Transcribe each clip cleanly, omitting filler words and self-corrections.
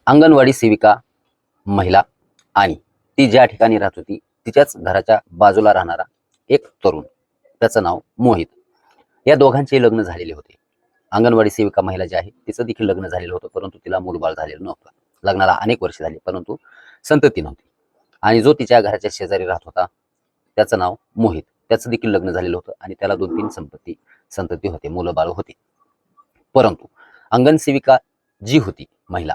अंगणवाडी सेविका महिला आणि ती ज्या ठिकाणी राहत होती तिच्याच घराच्या बाजूला राहणारा एक तरुण, त्याचं नाव मोहित. या दोघांचे लग्न झालेले होते. अंगणवाडी सेविका महिला जी आहे तिचं देखील लग्न झालेलं होतं, परंतु तिला मूलबाळ झालेलं नव्हतं. लग्नाला अनेक वर्ष झाली परंतु संतती नव्हती. आणि जो तिच्या घराच्या शेजारी राहत होता त्याचं नाव मोहित, त्याचं देखील लग्न झालेलं होतं आणि त्याला 2-3 संतती होते, मुलं बाळ होते. परंतु अंगणसेविका जी होती महिला,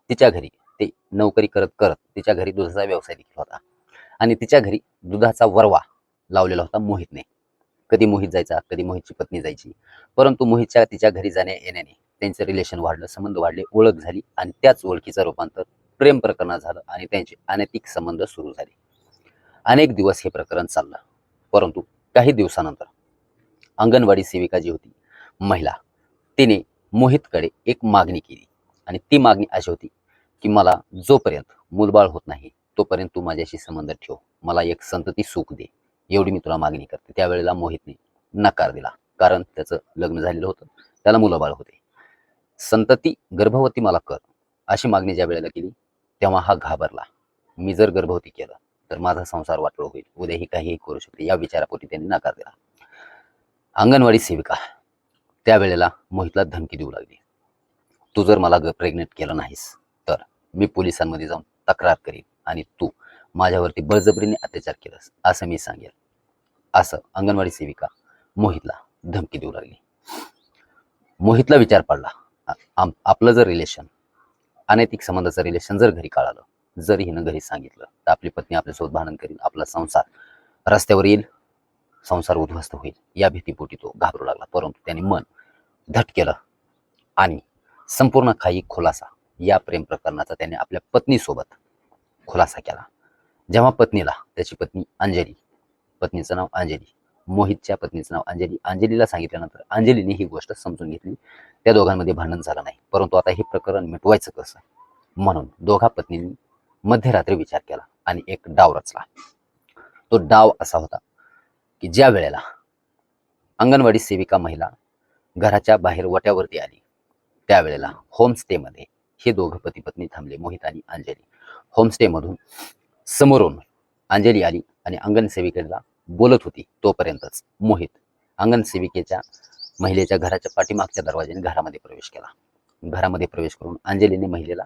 तिच्या घरी ते नोकरी करत करत तिच्या घरी दुधाचा व्यवसाय देखील होता आणि तिच्या घरी दुधाचा वरवा लावलेला होता मोहितने. कधी मोहित जायचा, कधी मोहितची पत्नी जायची, परंतु मोहितच्या तिच्या घरी जाण्या येण्याने त्यांचं रिलेशन वाढलं, संबंध वाढले, ओळख झाली आणि त्याच ओळखीचं रूपांतर प्रेम प्रकरणात झालं आणि त्यांचे अनैतिक संबंध सुरू झाले. अनेक दिवस हे प्रकरण चाललं, परंतु काही दिवसानंतर अंगणवाडी सेविका जी होती महिला, तिने मोहितकडे एक मागणी केली आणि ती मागणी अशी होती की मला जोपर्यंत मूलबाळ होत नाही तोपर्यंत तू माझ्याशी संबंध ठेव, मला एक संतती सुख दे, एवढी मी तुला मागणी करते. त्यावेळेला मोहितने नकार दिला, कारण त्याचं लग्न झालेलं होतं, त्याला मुलंबाळ होते. संतती गर्भवती मला कर अशी मागणी ज्या वेळेला केली तेव्हा हा घाबरला. मी जर गर्भवती केलं तर माझा संसार वाटोळ होईल, उद्याही काहीही करू शकते, या विचारापोटी त्यांनी नकार दिला. अंगणवाडी सेविका त्यावेळेला मोहितला धमकी देऊ लागली, तू जर मला प्रेग्नेंट केलं नाहीस तर मी पोलिसांमध्ये जाऊन तक्रार करीन आणि तू माझ्यावरती बळजबरीने अत्याचार केलास असं मी सांगेल, असं अंगणवाडी सेविका मोहितला धमकी देऊ लागली. मोहितला विचार पडला, आपलं जर रिलेशन, अनैतिक संबंधाचं रिलेशन जर घरी कळालं, जर हिनं घरी सांगितलं तर आपली पत्नी आपल्यासोबत भांडण करीन, आपला संसार रस्त्यावर येईल, संसार उद्ध्वस्त होईल, या भीतीपोटी तो घाबरू लागला. परंतु त्याने मन धट केलं आणि संपूर्ण काही खुलासा या प्रेम प्रकरणाचा त्याने आपल्या पत्नीसोबत खुलासा केला. जेव्हा पत्नीला, त्याची पत्नी अंजली, पत्नीचं नाव अंजली, मोहितच्या पत्नीचं नाव अंजली, अंजलीला सांगितल्यानंतर अंजलीने ही गोष्ट समजून घेतली. त्या दोघांमध्ये भांडण झालं नाही, परंतु आता हे प्रकरण मिटवायचं कसं, म्हणून दोघा पत्नींनी मध्यरात्री विचार केला आणि एक डाव रचला. तो डाव असा होता की ज्या वेळेला अंगणवाडी सेविका महिला घराच्या बाहेर वट्यावरती आली त्यावेळेला होमस्टेमध्ये हे दोघं पती पत्नी थांबले, मोहित आणि अंजली. होमस्टेमधून समोरून अंजली आली आणि अंगणसेविकेला बोलत होती. तोपर्यंतच मोहित अंगणसेविकेच्या महिलेच्या घराच्या पाठीमागच्या दरवाजाने घरामध्ये प्रवेश केला. घरामध्ये प्रवेश करून अंजलीने महिलेला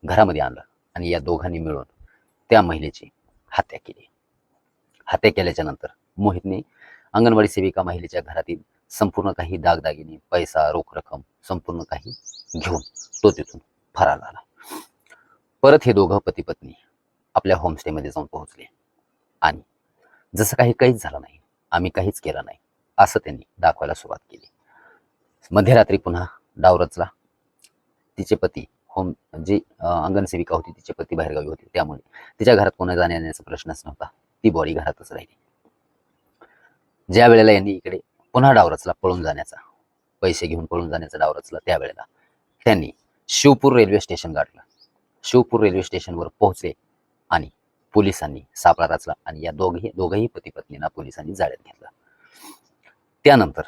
घरामध्ये आणलं आणि या दोघांनी मिळून त्या महिलेची हत्या केली. हत्या केल्याच्या नंतर मोहितने अंगणवाडी सेविका महिलेच्या घरातील संपूर्ण काही दागदागिने, पैसा, रोख रक्कम संपूर्ण काही घेऊन तो तिथून फरार झाला. परत हे दोघं पती पत्नी आपल्या होमस्टेमध्ये जाऊन पोहोचले आणि जसं काहीच झालं नाही, आम्ही काहीच केलं नाही असं त्यांनी दाखवायला सुरुवात केली. मध्यरात्री पुन्हा डाव रचला. तिचे पती जी अंगणसेविका होती तिचे पती बाहेरगावी होते, त्यामुळे तिच्या घरात कोणा जाण्या येण्याचा प्रश्नच नव्हता, ती बॉडी घरातच राहिली. ज्या वेळेला यांनी इकडे पुन्हा डाव रचला पळून जाण्याचा, पैसे घेऊन पळून जाण्याचा डाव रचला, त्यावेळेला त्यांनी शिवपूर रेल्वे स्टेशन गाठलं. शिवपूर रेल्वे स्टेशनवर पोहोचले आणि पोलिसांनी सापळा रचला आणि या दोघही पती पत्नींना पोलिसांनी जाळ्यात घेतलं. त्यानंतर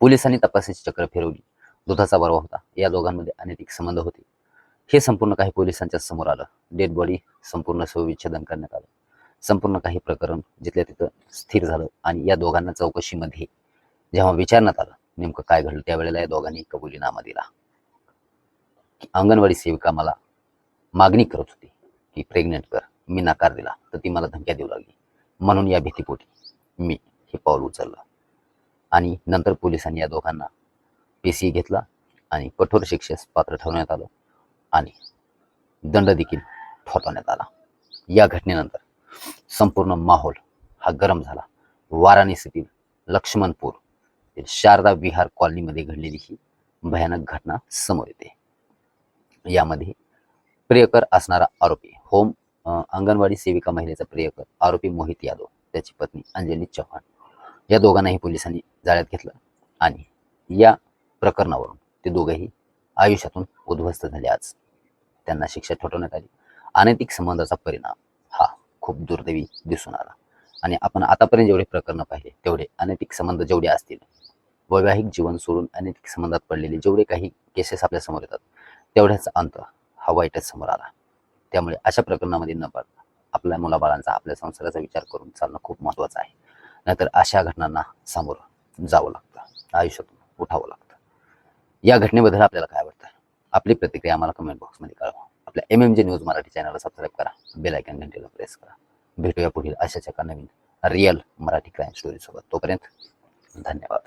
पोलिसांनी तपासाची चक्र फिरवली. दुधाचा वरवा होता, या दोघांमध्ये अनैतिक संबंध होते, हे संपूर्ण काही पोलिसांच्या समोर आलं. डेड बॉडी संपूर्ण शवविच्छेदन करण्यात आलं. संपूर्ण काही प्रकरण जिथल्या तिथं स्थिर झालं आणि या दोघांना चौकशीमध्ये जेव्हा विचारण्यात आलं नेमकं काय घडलं त्यावेळेला या दोघांनी कबुलीनामा दिला की अंगणवाडी सेविका मला मागणी करत होती की प्रेग्नेंट कर, मी नकार दिला तर ती मला धमक्या देऊ लागली, म्हणून या भीतीपोटी मी हे पाऊल उचललं. आणि नंतर पोलिसांनी या दोघांना PCI घेतला आणि कठोर शिक्षेस पात्र ठरवण्यात आलं आणि दंड देखील ठोठावण्यात आला. या घटनेनंतर संपूर्ण माहोल हा गरम झाला. वाराणसीतील लक्ष्मणपूर शारदा विहार कॉलनीमध्ये घडलेली ही भयानक घटना समोर येते. यामध्ये प्रियकर असणारा आरोपी अंगणवाडी सेविका महिलेचा प्रियकर आरोपी मोहित यादव, त्याची पत्नी अंजली चव्हाण, या दोघांनाही पोलिसांनी जाळ्यात घेतलं आणि या प्रकरणावरून ते दोघेही आयुष्यातून उद्ध्वस्त झाले. आज त्यांना शिक्षा ठोठावण्यात आली. अनैतिक संबंधाचा परिणाम हा खूप दुर्दैवी दिसून आला आणि आपण आतापर्यंत जेवढे प्रकरण पाहिले तेवढे अनैतिक संबंध जेवढे असतील, वैवाहिक जीवन सोडून अनैतिक संबंधात पडलेले जेवढे काही केसेस आपल्या समोर येतात तेवढ्याचा अंत हा वाईटच समोर आला. त्यामुळे अशा प्रकरणामध्ये न पडता आपल्या मुलाबाळांचा, आपल्या संसाराचा विचार करून चालणं खूप महत्त्वाचं आहे. नाहीतर अशा घटनांना सामोरं जावं लागतं, आयुष्यातून उठावं लागतं. या घटनेबद्दल आपल्याला काय वाटतं? आपली प्रतिक्रिया आम्हाला कमेंट बॉक्समध्ये कळवा. आपल्या MMJ न्यूज मराठी चॅनलला सबस्क्राईब करा, बेल आयकॉन घंटेला प्रेस करा. भेटूया पुढील अशाच एका नवीन रिअल मराठी क्राईम स्टोरीसोबत. तोपर्यंत धन्यवाद.